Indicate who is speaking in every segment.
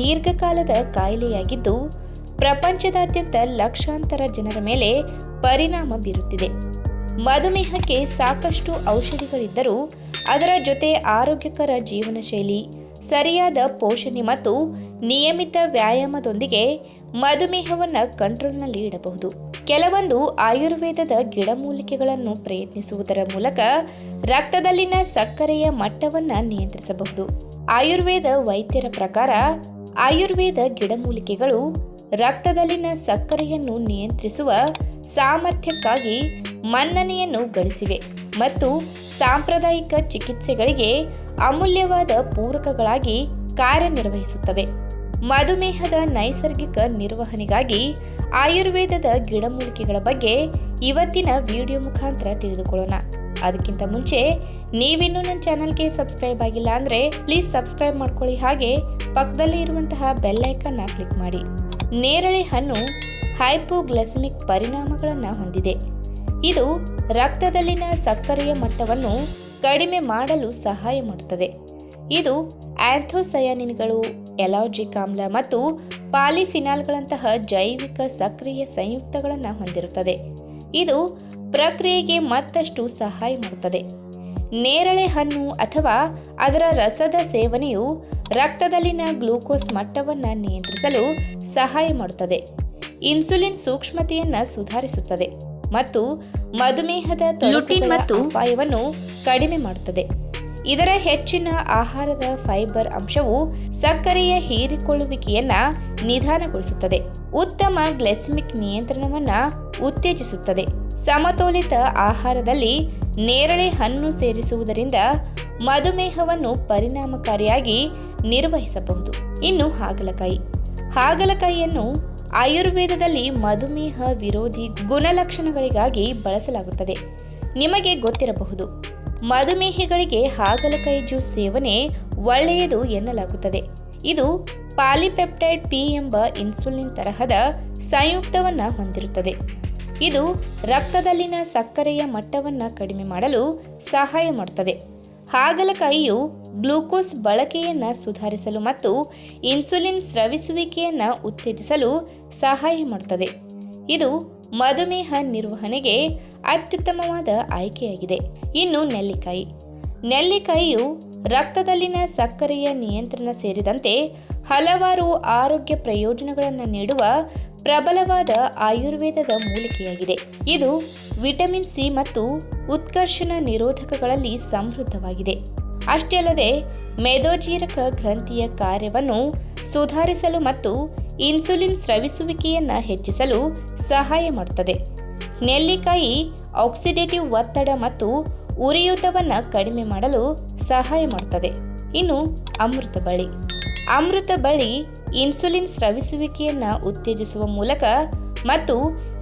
Speaker 1: ದೀರ್ಘಕಾಲದ ಕಾಯಿಲೆಯಾಗಿದ್ದು ಪ್ರಪಂಚದಾದ್ಯಂತ ಲಕ್ಷಾಂತರ ಜನರ ಮೇಲೆ ಪರಿಣಾಮ ಬೀರುತ್ತಿದೆ. ಮಧುಮೇಹಕ್ಕೆ ಸಾಕಷ್ಟು ಔಷಧಿಗಳಿದ್ದರೂ ಅದರ ಜೊತೆ ಆರೋಗ್ಯಕರ ಜೀವನ ಶೈಲಿ, ಸರಿಯಾದ ಪೋಷಣೆ ಮತ್ತು ನಿಯಮಿತ ವ್ಯಾಯಾಮದೊಂದಿಗೆ ಮಧುಮೇಹವನ್ನು ಕಂಟ್ರೋಲ್ನಲ್ಲಿ ಇಡಬಹುದು. ಕೆಲವೊಂದು ಆಯುರ್ವೇದದ ಗಿಡಮೂಲಿಕೆಗಳನ್ನು ಪ್ರಯತ್ನಿಸುವುದರ ಮೂಲಕ ರಕ್ತದಲ್ಲಿನ ಸಕ್ಕರೆಯ ಮಟ್ಟವನ್ನು ನಿಯಂತ್ರಿಸಬಹುದು. ಆಯುರ್ವೇದ ವೈದ್ಯರ ಪ್ರಕಾರ ಆಯುರ್ವೇದ ಗಿಡಮೂಲಿಕೆಗಳು ರಕ್ತದಲ್ಲಿನ ಸಕ್ಕರೆಯನ್ನು ನಿಯಂತ್ರಿಸುವ ಸಾಮರ್ಥ್ಯಕ್ಕಾಗಿ ಮನ್ನಣೆಯನ್ನು ಗಳಿಸಿವೆ ಮತ್ತು ಸಾಂಪ್ರದಾಯಿಕ ಚಿಕಿತ್ಸೆಗಳಿಗೆ ಅಮೂಲ್ಯವಾದ ಪೂರಕಗಳಾಗಿ ಕಾರ್ಯನಿರ್ವಹಿಸುತ್ತವೆ. ಮಧುಮೇಹದ ನೈಸರ್ಗಿಕ ನಿರ್ವಹಣೆಗಾಗಿ ಆಯುರ್ವೇದದ ಗಿಡಮೂಲಿಕೆಗಳ ಬಗ್ಗೆ ಇವತ್ತಿನ ವಿಡಿಯೋ ಮುಖಾಂತರ ತಿಳಿದುಕೊಳ್ಳೋಣ. ಅದಕ್ಕಿಂತ ಮುಂಚೆ ನೀವಿನ್ನೂ ನನ್ನ ಚಾನಲ್ಗೆ ಸಬ್ಸ್ಕ್ರೈಬ್ ಆಗಿಲ್ಲ ಅಂದರೆ ಪ್ಲೀಸ್ ಸಬ್ಸ್ಕ್ರೈಬ್ ಮಾಡ್ಕೊಳ್ಳಿ, ಹಾಗೆ ಪಕ್ಕದಲ್ಲಿ ಇರುವಂತಹ ಬೆಲ್ ಐಕಾನ್ನ ಕ್ಲಿಕ್ ಮಾಡಿ. ನೇರಳೆ ಹಣ್ಣು ಹೈಪೋಗ್ಲೈಸೆಮಿಕ್ ಪರಿಣಾಮಗಳನ್ನು ಹೊಂದಿದೆ. ಇದು ರಕ್ತದಲ್ಲಿನ ಸಕ್ಕರೆಯ ಮಟ್ಟವನ್ನು ಕಡಿಮೆ ಮಾಡಲು ಸಹಾಯ ಮಾಡುತ್ತದೆ. ಇದು ಆಂಥೋಸಯಾನಿನ್ಗಳು, ಎಲಾಜಿಕ್ ಆಮ್ಲ ಮತ್ತು ಪಾಲಿಫಿನಾಲ್ಗಳಂತಹ ಜೈವಿಕ ಸಕ್ರಿಯ ಸಂಯುಕ್ತಗಳನ್ನು ಹೊಂದಿರುತ್ತದೆ. ಇದು ಪ್ರಕ್ರಿಯೆಗೆ ಮತ್ತಷ್ಟು ಸಹಾಯ ಮಾಡುತ್ತದೆ. ನೇರಳೆ ಹಣ್ಣು ಅಥವಾ ಅದರ ರಸದ ಸೇವನೆಯು ರಕ್ತದಲ್ಲಿನ ಗ್ಲೂಕೋಸ್ ಮಟ್ಟವನ್ನು ನಿಯಂತ್ರಿಸಲು ಸಹಾಯ ಮಾಡುತ್ತದೆ. ಇನ್ಸುಲಿನ್ ಸೂಕ್ಷ್ಮತೆಯನ್ನು ಸುಧಾರಿಸುತ್ತದೆ ಮತ್ತು ಮಧುಮೇಹದ ತೊಡಕುಗಳ ಅಪಾಯವನ್ನು ಕಡಿಮೆ ಮಾಡುತ್ತದೆ. ಇದರ ಹೆಚ್ಚಿನ ಆಹಾರದ ಫೈಬರ್ ಅಂಶವು ಸಕ್ಕರೆಯ ಹೀರಿಕೊಳ್ಳುವಿಕೆಯನ್ನು ನಿಧಾನಗೊಳಿಸುತ್ತದೆ, ಉತ್ತಮ ಗ್ಲೈಸೆಮಿಕ್ ನಿಯಂತ್ರಣವನ್ನು ಉತ್ತೇಜಿಸುತ್ತದೆ. ಸಮತೋಲಿತ ಆಹಾರದಲ್ಲಿ ನೇರಳೆ ಹಣ್ಣು ಸೇರಿಸುವುದರಿಂದ ಮಧುಮೇಹವನ್ನು ಪರಿಣಾಮಕಾರಿಯಾಗಿ ನಿರ್ವಹಿಸಬಹುದು. ಇನ್ನು ಹಾಗಲಕಾಯಿಯನ್ನು ಆಯುರ್ವೇದದಲ್ಲಿ ಮಧುಮೇಹ ವಿರೋಧಿ ಗುಣಲಕ್ಷಣಗಳಿಗಾಗಿ ಬಳಸಲಾಗುತ್ತದೆ. ನಿಮಗೆ ಗೊತ್ತಿರಬಹುದು, ಮಧುಮೇಹಿಗಳಿಗೆ ಹಾಗಲಕಾಯಿ ಜ್ಯೂಸ್ ಸೇವನೆ ಒಳ್ಳೆಯದು ಎನ್ನಲಾಗುತ್ತದೆ. ಇದು ಪಾಲಿಪೆಪ್ಟೈಡ್ ಪಿ ಎಂಬ ಇನ್ಸುಲಿನ್ ತರಹದ ಸಂಯುಕ್ತವನ್ನು ಹೊಂದಿರುತ್ತದೆ. ಇದು ರಕ್ತದಲ್ಲಿನ ಸಕ್ಕರೆಯ ಮಟ್ಟವನ್ನು ಕಡಿಮೆ ಮಾಡಲು ಸಹಾಯ ಮಾಡುತ್ತದೆ. ಹಾಗಲಕಾಯಿಯು ಗ್ಲೂಕೋಸ್ ಬಳಕೆಯನ್ನು ಸುಧಾರಿಸಲು ಮತ್ತು ಇನ್ಸುಲಿನ್ ಸ್ರವಿಸುವಿಕೆಯನ್ನು ಉತ್ತೇಜಿಸಲು ಸಹಾಯ ಮಾಡುತ್ತದೆ. ಇದು ಮಧುಮೇಹ ನಿರ್ವಹಣೆಗೆ ಅತ್ಯುತ್ತಮವಾದ ಆಯ್ಕೆಯಾಗಿದೆ. ಇನ್ನು ನೆಲ್ಲಿಕಾಯಿಯು ರಕ್ತದಲ್ಲಿನ ಸಕ್ಕರೆಯ ನಿಯಂತ್ರಣ ಸೇರಿದಂತೆ ಹಲವಾರು ಆರೋಗ್ಯ ಪ್ರಯೋಜನಗಳನ್ನು ನೀಡುವ ಪ್ರಬಲವಾದ ಆಯುರ್ವೇದದ ಮೂಲಿಕೆಯಾಗಿದೆ. ಇದು ವಿಟಮಿನ್ ಸಿ ಮತ್ತು ಉತ್ಕರ್ಷಣ ನಿರೋಧಕಗಳಲ್ಲಿ ಸಮೃದ್ಧವಾಗಿದೆ. ಅಷ್ಟೇ ಅಲ್ಲದೆ ಮೇದೋಜೀರಕ ಗ್ರಂಥಿಯ ಕಾರ್ಯವನ್ನು ಸುಧಾರಿಸಲು ಮತ್ತು ಇನ್ಸುಲಿನ್ ಸ್ರವಿಸುವಿಕೆಯನ್ನು ಹೆಚ್ಚಿಸಲು ಸಹಾಯ ಮಾಡುತ್ತದೆ. ನೆಲ್ಲಿಕಾಯಿ ಆಕ್ಸಿಡೇಟಿವ್ ಒತ್ತಡ ಮತ್ತು ಉರಿಯೂತವನ್ನು ಕಡಿಮೆ ಮಾಡಲು ಸಹಾಯ ಮಾಡುತ್ತದೆ. ಇನ್ನು ಅಮೃತಬಳ್ಳಿ ಇನ್ಸುಲಿನ್ ಸ್ರವಿಸುವಿಕೆಯನ್ನು ಉತ್ತೇಜಿಸುವ ಮೂಲಕ ಮತ್ತು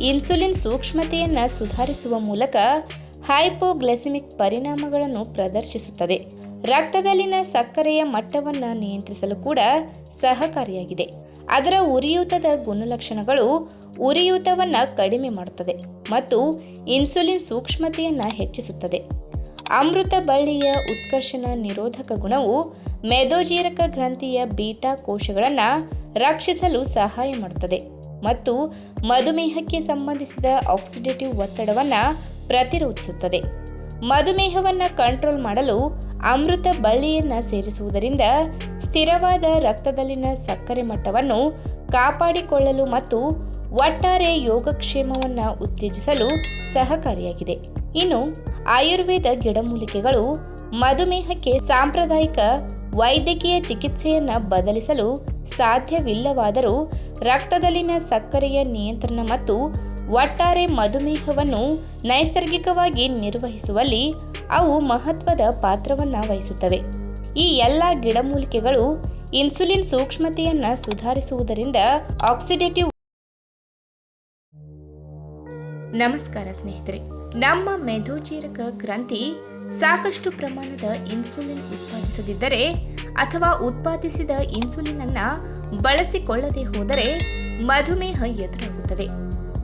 Speaker 1: ಇನ್ಸುಲಿನ್ ಸೂಕ್ಷ್ಮತೆಯನ್ನು ಸುಧಾರಿಸುವ ಮೂಲಕ ಹೈಪೋಗ್ಲೈಸೆಮಿಕ್ ಪರಿಣಾಮಗಳನ್ನು ಪ್ರದರ್ಶಿಸುತ್ತದೆ. ರಕ್ತದಲ್ಲಿನ ಸಕ್ಕರೆಯ ಮಟ್ಟವನ್ನು ನಿಯಂತ್ರಿಸಲು ಕೂಡ ಸಹಕಾರಿಯಾಗಿದೆ. ಅದರ ಉರಿಯೂತದ ಗುಣಲಕ್ಷಣಗಳು ಉರಿಯೂತವನ್ನು ಕಡಿಮೆ ಮಾಡುತ್ತದೆ ಮತ್ತು ಇನ್ಸುಲಿನ್ ಸೂಕ್ಷ್ಮತೆಯನ್ನು ಹೆಚ್ಚಿಸುತ್ತದೆ. ಅಮೃತ ಬಳ್ಳಿಯ ಉತ್ಕರ್ಷಣ ನಿರೋಧಕ ಗುಣವು ಮೇದೋಜೀರಕ ಗ್ರಂಥಿಯ ಬೀಟಾ ಕೋಶಗಳನ್ನು ರಕ್ಷಿಸಲು ಸಹಾಯ ಮಾಡುತ್ತದೆ ಮತ್ತು ಮಧುಮೇಹಕ್ಕೆ ಸಂಬಂಧಿಸಿದ ಆಕ್ಸಿಡೇಟಿವ್ ಒತ್ತಡವನ್ನು ಪ್ರತಿರೋಧಿಸುತ್ತದೆ. ಮಧುಮೇಹವನ್ನು ಕಂಟ್ರೋಲ್ ಮಾಡಲು ಅಮೃತ ಬಳ್ಳಿಯನ್ನು ಸೇರಿಸುವುದರಿಂದ ಸ್ಥಿರವಾದ ರಕ್ತದಲ್ಲಿನ ಸಕ್ಕರೆ ಮಟ್ಟವನ್ನು ಕಾಪಾಡಿಕೊಳ್ಳಲು ಮತ್ತು ಒಟ್ಟಾರೆ ಯೋಗಕ್ಷೇಮವನ್ನು ಉತ್ತೇಜಿಸಲು ಸಹಕಾರಿಯಾಗಿದೆ. ಇನ್ನು ಆಯುರ್ವೇದ ಗಿಡಮೂಲಿಕೆಗಳು ಮಧುಮೇಹಕ್ಕೆ ಸಾಂಪ್ರದಾಯಿಕ ವೈದ್ಯಕೀಯ ಚಿಕಿತ್ಸೆಯನ್ನು ಬದಲಿಸಲು ಸಾಧ್ಯವಿಲ್ಲವಾದರೂ ರಕ್ತದಲ್ಲಿನ ಸಕ್ಕರೆಯ ನಿಯಂತ್ರಣ ಮತ್ತು ಒಟ್ಟಾರೆ ಮಧುಮೇಹವನ್ನು ನೈಸರ್ಗಿಕವಾಗಿ ನಿರ್ವಹಿಸುವಲ್ಲಿ ಅವು ಮಹತ್ವದ ಪಾತ್ರವನ್ನು ವಹಿಸುತ್ತವೆ. ಈ ಎಲ್ಲ ಗಿಡಮೂಲಿಕೆಗಳು ಇನ್ಸುಲಿನ್ ಸೂಕ್ಷ್ಮತೆಯನ್ನು ಸುಧಾರಿಸುವುದರಿಂದ ಆಕ್ಸಿಡೇಟಿವ್. ನಮಸ್ಕಾರ ಸ್ನೇಹಿತರೆ, ನಮ್ಮ ಮೇದೋಜೀರಕ ಗ್ರಂಥಿ ಸಾಕಷ್ಟು ಪ್ರಮಾಣದ ಇನ್ಸುಲಿನ್ ಉತ್ಪಾದಿಸದಿದ್ದರೆ ಅಥವಾ ಉತ್ಪಾದಿಸಿದ ಇನ್ಸುಲಿನ್ ಅನ್ನು ಬಳಸಿಕೊಳ್ಳದೆ ಹೋದರೆ ಮಧುಮೇಹ ಎದುರಾಗುತ್ತದೆ.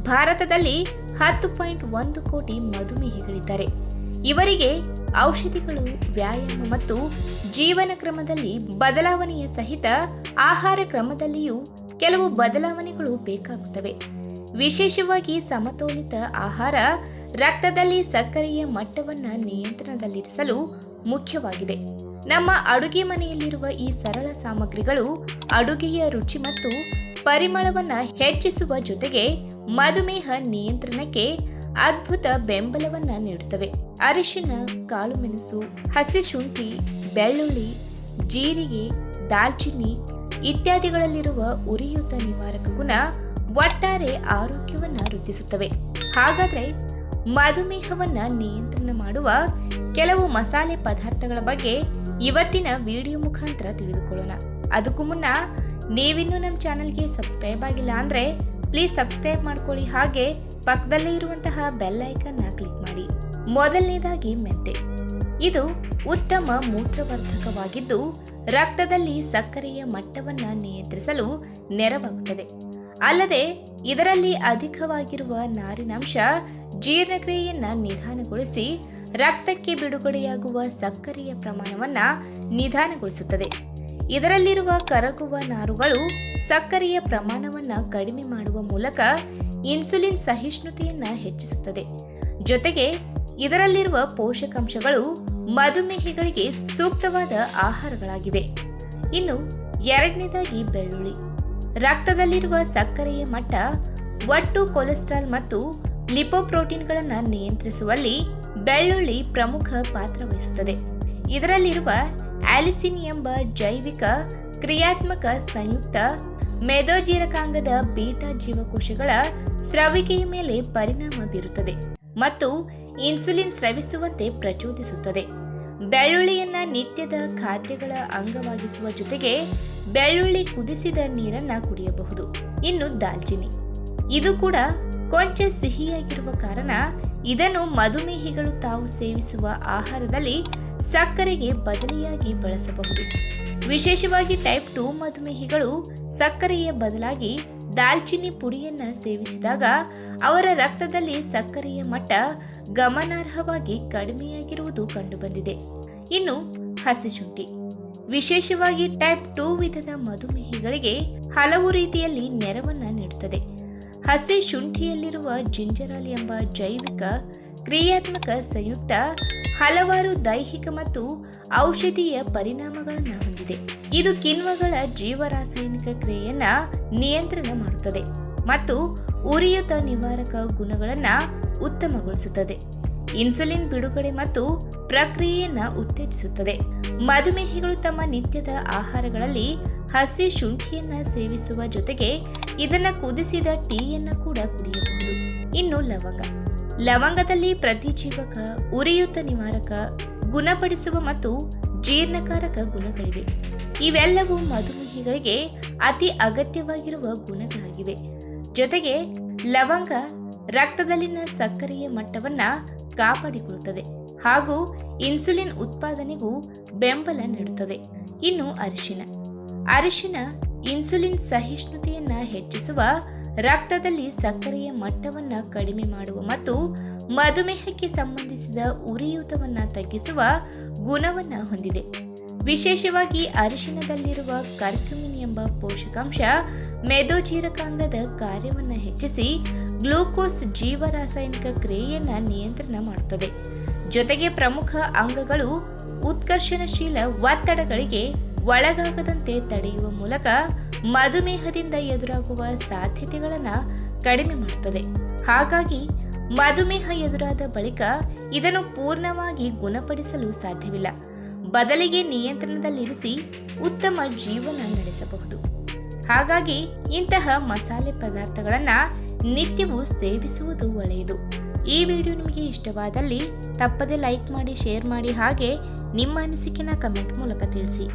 Speaker 1: ಭಾರತದಲ್ಲಿ 10.1 ಕೋಟಿ ಮಧುಮೇಹಿಗಳಿದ್ದಾರೆ. ಇವರಿಗೆ ಔಷಧಿಗಳು, ವ್ಯಾಯಾಮ ಮತ್ತು ಜೀವನ ಕ್ರಮದಲ್ಲಿ ಬದಲಾವಣೆಯ ಸಹಿತ ಆಹಾರ ಕ್ರಮದಲ್ಲಿಯೂ ಕೆಲವು ಬದಲಾವಣೆಗಳು ಬೇಕಾಗುತ್ತವೆ. ವಿಶೇಷವಾಗಿ ಸಮತೋಲಿತ ಆಹಾರ ರಕ್ತದಲ್ಲಿ ಸಕ್ಕರೆಯ ಮಟ್ಟವನ್ನು ನಿಯಂತ್ರಣದಲ್ಲಿರಿಸಲು ಮುಖ್ಯವಾಗಿದೆ. ನಮ್ಮ ಅಡುಗೆ ಮನೆಯಲ್ಲಿರುವ ಈ ಸರಳ ಸಾಮಗ್ರಿಗಳು ಅಡುಗೆಯ ರುಚಿ ಮತ್ತು ಪರಿಮಳವನ್ನು ಹೆಚ್ಚಿಸುವ ಜೊತೆಗೆ ಮಧುಮೇಹ ನಿಯಂತ್ರಣಕ್ಕೆ ಅದ್ಭುತ ಬೆಂಬಲವನ್ನು ನೀಡುತ್ತವೆ. ಅರಿಶಿನ, ಕಾಳುಮೆಣಸು, ಹಸಿ ಶುಂಠಿ, ಬೆಳ್ಳುಳ್ಳಿ, ಜೀರಿಗೆ, ದಾಲ್ಚಿನ್ನಿ ಇತ್ಯಾದಿಗಳಲ್ಲಿರುವ ಉರಿಯೂತ ನಿವಾರಕ ಗುಣ ಒಟ್ಟಾರೆ ಆರೋಗ್ಯವನ್ನು ವೃದ್ಧಿಸುತ್ತವೆ. ಹಾಗಾದರೆ ಮಧುಮೇಹವನ್ನು ನಿಯಂತ್ರಣ ಮಾಡುವ ಕೆಲವು ಮಸಾಲೆ ಪದಾರ್ಥಗಳ ಬಗ್ಗೆ ಇವತ್ತಿನ ವಿಡಿಯೋ ಮುಖಾಂತರ ತಿಳಿದುಕೊಳ್ಳೋಣ. ಅದಕ್ಕೂ ಮುನ್ನ ನೀವಿನ್ನೂ ನಮ್ಮ ಚಾನಲ್ಗೆ ಸಬ್ಸ್ಕ್ರೈಬ್ ಆಗಿಲ್ಲ ಅಂದರೆ ಪ್ಲೀಸ್ ಸಬ್ಸ್ಕ್ರೈಬ್ ಮಾಡ್ಕೊಳ್ಳಿ, ಹಾಗೆ ಪಕ್ಕದಲ್ಲೇ ಇರುವಂತಹ ಬೆಲ್ ಐಕನ್ನ ಕ್ಲಿಕ್ ಮಾಡಿ. ಮೊದಲನೇದಾಗಿ ಮೆಂತೆ. ಇದು ಉತ್ತಮ ಮೂತ್ರವರ್ಧಕವಾಗಿದ್ದು ರಕ್ತದಲ್ಲಿ ಸಕ್ಕರೆಯ ಮಟ್ಟವನ್ನು ನಿಯಂತ್ರಿಸಲು ನೆರವಾಗುತ್ತದೆ. ಅಲ್ಲದೆ ಇದರಲ್ಲಿ ಅಧಿಕವಾಗಿರುವ ನಾರಿನಾಂಶ ಜೀರ್ಣಕ್ರಿಯೆಯನ್ನು ನಿಧಾನಗೊಳಿಸಿ ರಕ್ತಕ್ಕೆ ಬಿಡುಗಡೆಯಾಗುವ ಸಕ್ಕರೆಯ ಪ್ರಮಾಣವನ್ನು ನಿಧಾನಗೊಳಿಸುತ್ತದೆ. ಇದರಲ್ಲಿರುವ ಕರಗುವ ನಾರುಗಳು ಸಕ್ಕರೆಯ ಪ್ರಮಾಣವನ್ನು ಕಡಿಮೆ ಮಾಡುವ ಮೂಲಕ ಇನ್ಸುಲಿನ್ ಸಹಿಷ್ಣುತೆಯನ್ನು ಹೆಚ್ಚಿಸುತ್ತದೆ. ಜೊತೆಗೆ ಇದರಲ್ಲಿರುವ ಪೋಷಕಾಂಶಗಳು ಮಧುಮೇಹಿಗಳಿಗೆ ಸೂಕ್ತವಾದ ಆಹಾರಗಳಾಗಿವೆ. ಇನ್ನು ಎರಡನೇದಾಗಿ ಬೆಳ್ಳುಳ್ಳಿ. ರಕ್ತದಲ್ಲಿರುವ ಸಕ್ಕರೆಯ ಮಟ್ಟ, ಒಟ್ಟು ಕೊಲೆಸ್ಟ್ರಾಲ್ ಮತ್ತು ಲಿಪೋಪ್ರೋಟೀನ್ಗಳನ್ನು ನಿಯಂತ್ರಿಸುವಲ್ಲಿ ಬೆಳ್ಳುಳ್ಳಿ ಪ್ರಮುಖ ಪಾತ್ರ ವಹಿಸುತ್ತದೆ. ಇದರಲ್ಲಿರುವ ಆಲಿಸಿನ್ ಎಂಬ ಜೈವಿಕ ಕ್ರಿಯಾತ್ಮಕ ಸಂಯುಕ್ತ ಮೇದೋಜೀರಕಾಂಗದ ಬೀಟಾ ಜೀವಕೋಶಗಳ ಸ್ರವಿಕೆಯ ಮೇಲೆ ಪರಿಣಾಮ ಬೀರುತ್ತದೆ ಮತ್ತು ಇನ್ಸುಲಿನ್ ಸ್ರವಿಸುವಂತೆ ಪ್ರಚೋದಿಸುತ್ತದೆ. ಬೆಳ್ಳುಳ್ಳಿಯನ್ನ ನಿತ್ಯದ ಖಾದ್ಯಗಳ ಅಂಗವಾಗಿಸುವ ಜೊತೆಗೆ ಬೆಳ್ಳುಳ್ಳಿ ಕುದಿಸಿದ ನೀರನ್ನ ಕುಡಿಯಬಹುದು. ಇನ್ನು ದಾಲ್ಚಿನ್ನಿ. ಇದು ಕೂಡ ಕೊಂಚ ಸಿಹಿಯಾಗಿರುವ ಕಾರಣ ಇದನ್ನು ಮಧುಮೇಹಿಗಳು ತಾವು ಸೇವಿಸುವ ಆಹಾರದಲ್ಲಿ ಸಕ್ಕರೆಗೆ ಬದಲಿಯಾಗಿ ಬಳಸಬಹುದು. ವಿಶೇಷವಾಗಿ ಟೈಪ್ 2 ಮಧುಮೇಹಿಗಳು ಸಕ್ಕರೆಯ ಬದಲಾಗಿ ದಾಲ್ಚಿನ್ನಿ ಪುಡಿಯನ್ನು ಸೇವಿಸಿದಾಗ ಅವರ ರಕ್ತದಲ್ಲಿ ಸಕ್ಕರೆಯ ಮಟ್ಟ ಗಮನಾರ್ಹವಾಗಿ ಕಡಿಮೆಯಾಗಿರುವುದು ಕಂಡುಬಂದಿದೆ. ಇನ್ನು ಹಸಿ ಶುಂಠಿ. ವಿಶೇಷವಾಗಿ ಟೈಪ್ 2 ವಿಧದ ಮಧುಮೇಹಿಗಳಿಗೆ ಹಲವು ರೀತಿಯಲ್ಲಿ ನೆರವನ್ನು ನೀಡುತ್ತದೆ. ಹಸಿ ಶುಂಠಿಯಲ್ಲಿರುವ ಜಿಂಜರಾಲ್ ಎಂಬ ಜೈವಿಕ ಕ್ರಿಯಾತ್ಮಕ ಸಂಯುಕ್ತ ಹಲವಾರು ದೈಹಿಕ ಮತ್ತು ಔಷಧೀಯ ಪರಿಣಾಮಗಳನ್ನು ಹೊಂದಿದೆ. ಇದು ಕಿಣ್ವಗಳ ಜೀವರಾಸಾಯನಿಕ ಕ್ರಿಯೆಯನ್ನು ನಿಯಂತ್ರಣ ಮಾಡುತ್ತದೆ ಮತ್ತು ಉರಿಯೂತ ನಿವಾರಕ ಗುಣಗಳನ್ನು ಉತ್ತಮಗೊಳಿಸುತ್ತದೆ. ಇನ್ಸುಲಿನ್ ಬಿಡುಗಡೆ ಮತ್ತು ಪ್ರಕ್ರಿಯೆಯನ್ನು ಉತ್ತೇಜಿಸುತ್ತದೆ. ಮಧುಮೇಹಿಗಳು ತಮ್ಮ ನಿತ್ಯದ ಆಹಾರಗಳಲ್ಲಿ ಹಸಿ ಶುಂಠಿಯನ್ನು ಸೇವಿಸುವ ಜೊತೆಗೆ ಇದನ್ನು ಕುದಿಸಿದ ಟೀಯನ್ನು ಕೂಡ ಕುಡಿಯಬಹುದು. ಇನ್ನು ಲವಂಗ. ಲವಂಗದಲ್ಲಿ ಪ್ರತಿಜೀವಕ, ಉರಿಯೂತ ನಿವಾರಕ, ಗುಣಪಡಿಸುವ ಮತ್ತು ಜೀರ್ಣಕಾರಕ ಗುಣಗಳಿವೆ. ಇವೆಲ್ಲವೂ ಮಧುಮೇಹಿಗಳಿಗೆ ಅತಿ ಅಗತ್ಯವಾಗಿರುವ ಗುಣಗಳಾಗಿವೆ. ಜೊತೆಗೆ ಲವಂಗ ರಕ್ತದಲ್ಲಿನ ಸಕ್ಕರೆಯ ಮಟ್ಟವನ್ನು ಕಾಪಾಡಿಕೊಳ್ಳುತ್ತದೆ ಹಾಗೂ ಇನ್ಸುಲಿನ್ ಉತ್ಪಾದನೆಗೂ ಬೆಂಬಲ ನೀಡುತ್ತದೆ. ಇನ್ನು ಅರಿಶಿನ. ಅರಿಶಿನ ಇನ್ಸುಲಿನ್ ಸಹಿಷ್ಣುತೆಯನ್ನು ಹೆಚ್ಚಿಸುವ, ರಕ್ತದಲ್ಲಿ ಸಕ್ಕರೆಯ ಮಟ್ಟವನ್ನು ಕಡಿಮೆ ಮಾಡುವ ಮತ್ತು ಮಧುಮೇಹಕ್ಕೆ ಸಂಬಂಧಿಸಿದ ಉರಿಯೂತವನ್ನು ತಗ್ಗಿಸುವ ಗುಣವನ್ನು ಹೊಂದಿದೆ. ವಿಶೇಷವಾಗಿ ಅರಿಶಿನದಲ್ಲಿರುವ ಕರ್ಕ್ಯುಮಿನ್ ಎಂಬ ಪೋಷಕಾಂಶ ಮೇದೋಜೀರಕಾಂಗದ ಕಾರ್ಯವನ್ನು ಹೆಚ್ಚಿಸಿ ಗ್ಲೂಕೋಸ್ ಜೀವರಾಸಾಯನಿಕ ಕ್ರಿಯೆಯನ್ನು ನಿಯಂತ್ರಣ ಮಾಡುತ್ತದೆ. ಜೊತೆಗೆ ಪ್ರಮುಖ ಅಂಗಗಳು ಉತ್ಕರ್ಷಣಶೀಲ ಒತ್ತಡಗಳಿಗೆ ಒಳಗಾಗದಂತೆ ತಡೆಯುವ ಮೂಲಕ ಮಧುಮೇಹದಿಂದ ಎದುರಾಗುವ ಸಾಧ್ಯತೆಗಳನ್ನು ಕಡಿಮೆ ಮಾಡುತ್ತದೆ. ಹಾಗಾಗಿ ಮಧುಮೇಹ ಎದುರಾದ ಬಳಿಕ ಇದನ್ನು ಪೂರ್ಣವಾಗಿ ಗುಣಪಡಿಸಲು ಸಾಧ್ಯವಿಲ್ಲ. ಬದಲಿಗೆ ನಿಯಂತ್ರಣದಲ್ಲಿರಿಸಿ ಉತ್ತಮ ಜೀವನ ನಡೆಸಬಹುದು. ಹಾಗಾಗಿ ಇಂತಹ ಮಸಾಲೆ ಪದಾರ್ಥಗಳನ್ನು ನಿತ್ಯವೂ ಸೇವಿಸುವುದು ಒಳ್ಳೆಯದು. ಈ ವಿಡಿಯೋ ನಿಮಗೆ ಇಷ್ಟವಾದಲ್ಲಿ ತಪ್ಪದೆ ಲೈಕ್ ಮಾಡಿ, ಶೇರ್ ಮಾಡಿ, ಹಾಗೆ ನಿಮ್ಮ ಅನಿಸಿಕೆನ ಕಮೆಂಟ್ ಮೂಲಕ ತಿಳಿಸಿ.